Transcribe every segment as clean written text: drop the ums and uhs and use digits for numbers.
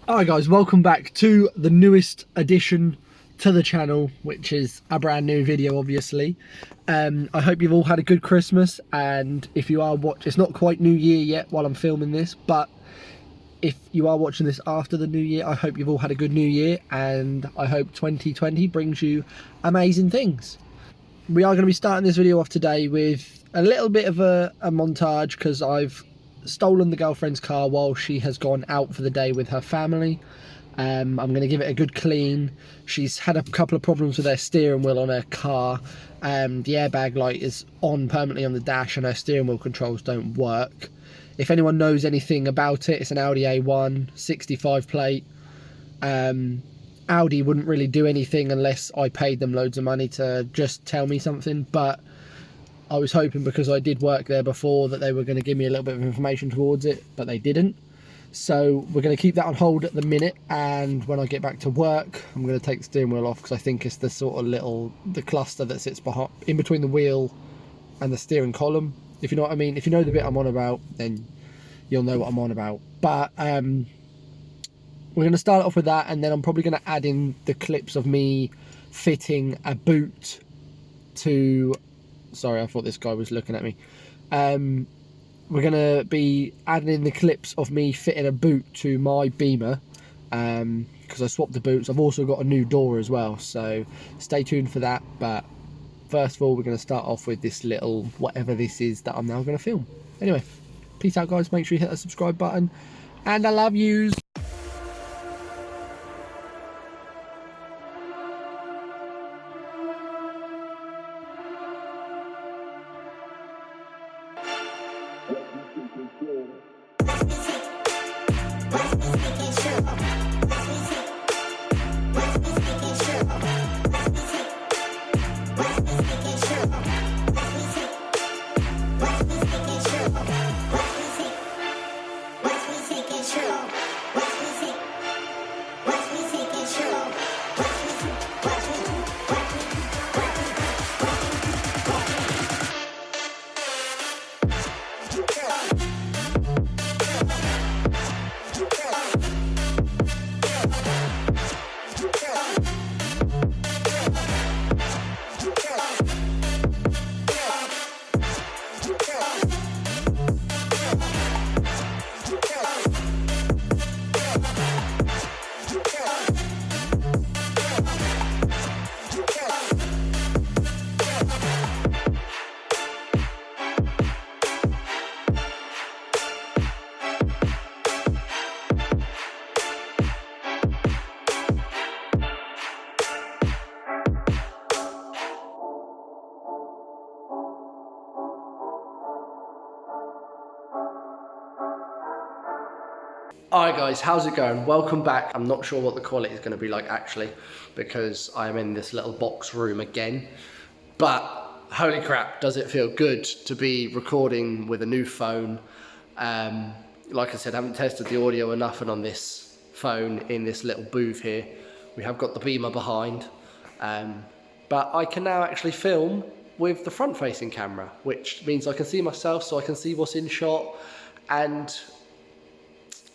Alright guys, welcome back to the newest addition to the channel, which is a brand new video obviously. I hope you've all had a good Christmas, and if you are it's not quite New Year yet while I'm filming this, but if you are watching this after the New Year, I hope you've all had a good New Year, and I hope 2020 brings you amazing things. We are going to be starting this video off today with a little bit of a montage, because I've stolen the girlfriend's car while she has gone out for the day with her family. I'm going to give it a good clean. She's had a couple of problems with her steering wheel on her car. The airbag light is on permanently on the dash and her steering wheel controls don't work. If anyone knows anything about it, it's an Audi A1 65 plate. Audi wouldn't really do anything unless I paid them loads of money to just tell me something, but I was hoping, because I did work there before, that they were going to give me a little bit of information towards it, but they didn't. So we're going to keep that on hold at the minute, and when I get back to work, I'm going to take the steering wheel off, because I think it's the sort of the cluster that sits in between the wheel and the steering column, if you know what I mean. If you know the bit I'm on about, then you'll know what I'm on about. But we're going to start off with that, and then I'm probably going to add in the clips of me fitting a boot to... Sorry, I thought this guy was looking at me. We're going to be adding in the clips of me fitting a boot to my Beamer, because I swapped the boots. I've also got a new door as well, so stay tuned for that. But first of all, we're going to start off with this little whatever this is that I'm now going to film. Anyway, peace out guys, make sure you hit that subscribe button, and I love yous. Alright guys, how's it going? Welcome back. I'm not sure what the quality is going to be like actually, because I'm in this little box room again, but holy crap, does it feel good to be recording with a new phone. Like I said, I haven't tested the audio enough and on this phone in this little booth here. We have got the Beamer behind, but I can now actually film with the front facing camera, which means I can see myself, so I can see what's in shot. And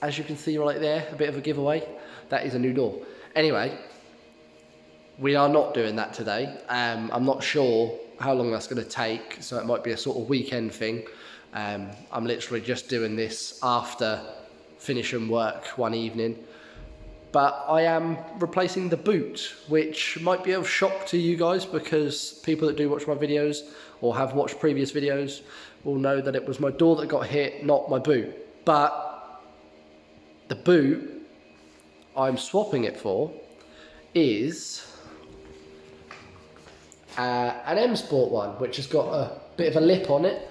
as you can see right there, a bit of a giveaway, that is a new door. Anyway, we are not doing that today. I'm not sure how long that's going to take, so it might be a sort of weekend thing. I'm literally just doing this after finishing work one evening. But I am replacing the boot, which might be of shock to you guys, because people that do watch my videos or have watched previous videos will know that it was my door that got hit, not my boot. But the boot I'm swapping it for is an M Sport one, which has got a bit of a lip on it.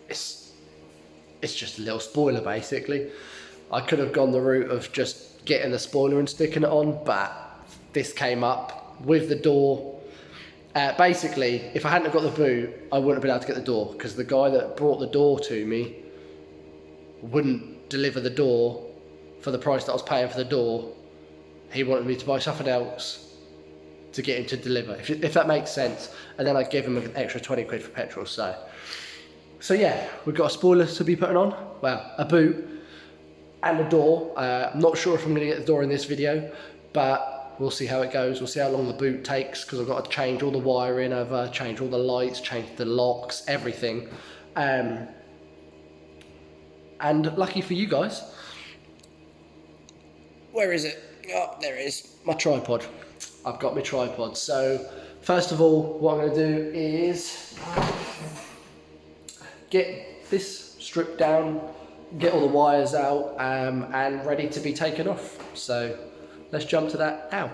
It's just a little spoiler basically. I could have gone the route of just getting the spoiler and sticking it on, but this came up with the door. Basically, if I hadn't have got the boot, I wouldn't have been able to get the door, because the guy that brought the door to me wouldn't deliver the door for the price that I was paying for the door. He wanted me to buy something else to get him to deliver, if that makes sense. And then I gave him an extra 20 quid for petrol. So yeah, we've got a spoiler to be putting on, well, a boot, and a door. I'm not sure if I'm going to get the door in this video, but we'll see how it goes. We'll see how long the boot takes, because I've got to change all the wiring over, change all the lights, change the locks, everything. And lucky for you guys, where is it? Oh, there it is, my tripod. I've got my tripod. So first of all, what I'm going to do is get this stripped down, get all the wires out, and ready to be taken off. So let's jump to that now.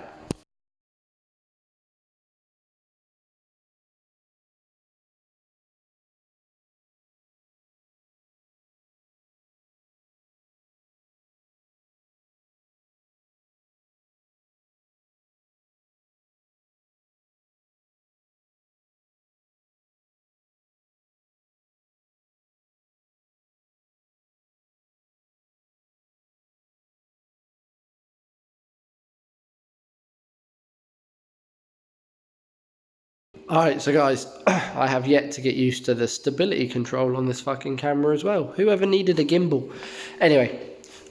Alright, so guys, I have yet to get used to the stability control on this fucking camera as well. Whoever needed a gimbal? Anyway,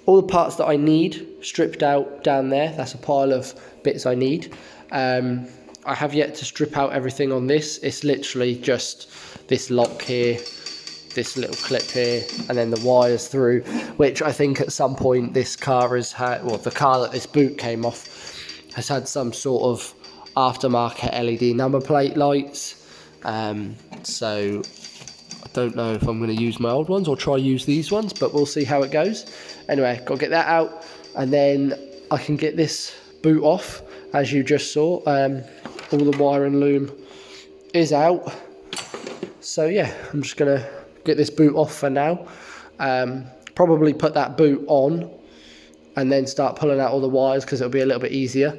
all the parts that I need stripped out down there. That's a pile of bits I need. I have yet to strip out everything on this. It's literally just this lock here, this little clip here, and then the wires through, which I think at some point this car has had, well, the car that this boot came off has had some sort of aftermarket LED number plate lights. So I don't know if I'm going to use my old ones or try use these ones, but we'll see how it goes. Anyway, got to get that out, and then I can get this boot off. As you just saw, all the wiring loom is out. So yeah, I'm just going to get this boot off for now. Probably put that boot on and then start pulling out all the wires, because it'll be a little bit easier,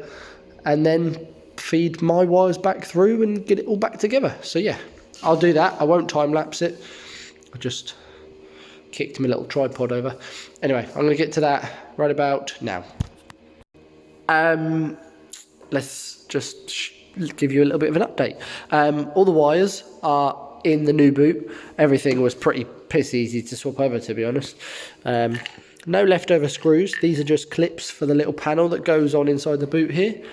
and then feed my wires back through and get it all back together. So yeah, I'll do that. I won't time lapse it. I just kicked my little tripod over. Anyway, I'm going to get to that right about now. Let's just give you a little bit of an update. All the wires are in the new boot. Everything was pretty piss easy to swap over, to be honest. No leftover screws. These are just clips for the little panel that goes on inside the boot here.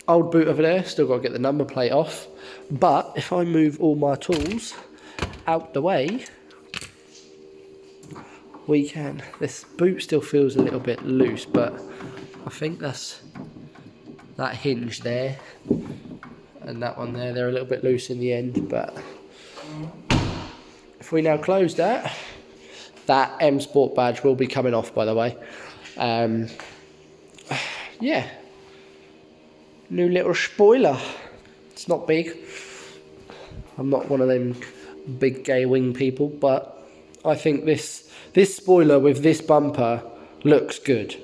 Old boot over there, still got to get the number plate off. But if I move all my tools out the way, we can. This boot still feels a little bit loose, but I think that's that hinge there and that one there, they're a little bit loose in the end. But if we now close that, that M Sport badge will be coming off, by the way. Yeah. New little spoiler. It's not big. I'm not one of them big gay wing people, but I think this spoiler with this bumper looks good.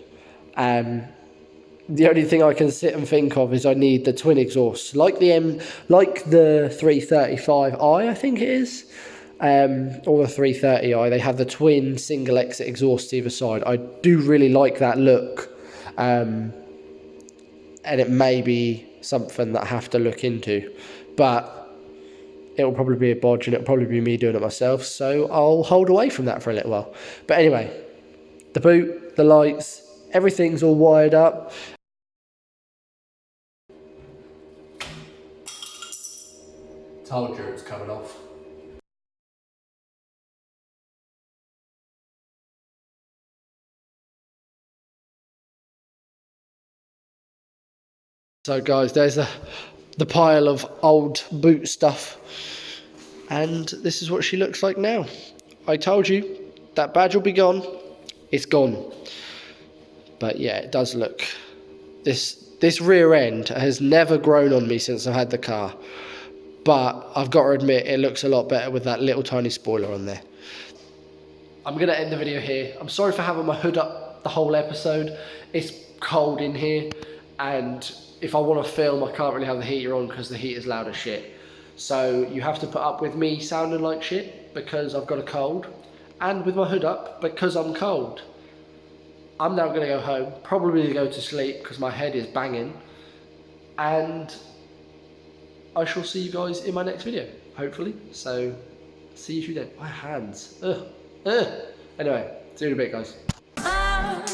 The only thing I can sit and think of is I need the twin exhausts, like the 335i, I think it is, or the 330i. They have the twin single exit exhaust either side. I do really like that look. And it may be something that I have to look into, but it'll probably be a bodge, and it'll probably be me doing it myself, so I'll hold away from that for a little while. But anyway, the boot, the lights, everything's all wired up. Told you it was coming off. So guys, there's the pile of old boot stuff, and this is what she looks like now. I told you that badge will be gone. It's gone. But yeah, it does look, this rear end has never grown on me since I've had the car, but I've got to admit it looks a lot better with that little tiny spoiler on there. I'm going to end the video here. I'm sorry for having my hood up the whole episode. It's cold in here, and if I want to film, I can't really have the heater on because the heater's loud as shit. So you have to put up with me sounding like shit because I've got a cold, and with my hood up because I'm cold. I'm now going to go home, probably go to sleep because my head is banging, and I shall see you guys in my next video, hopefully. So see you then. My hands. Anyway, see you in a bit, guys. love.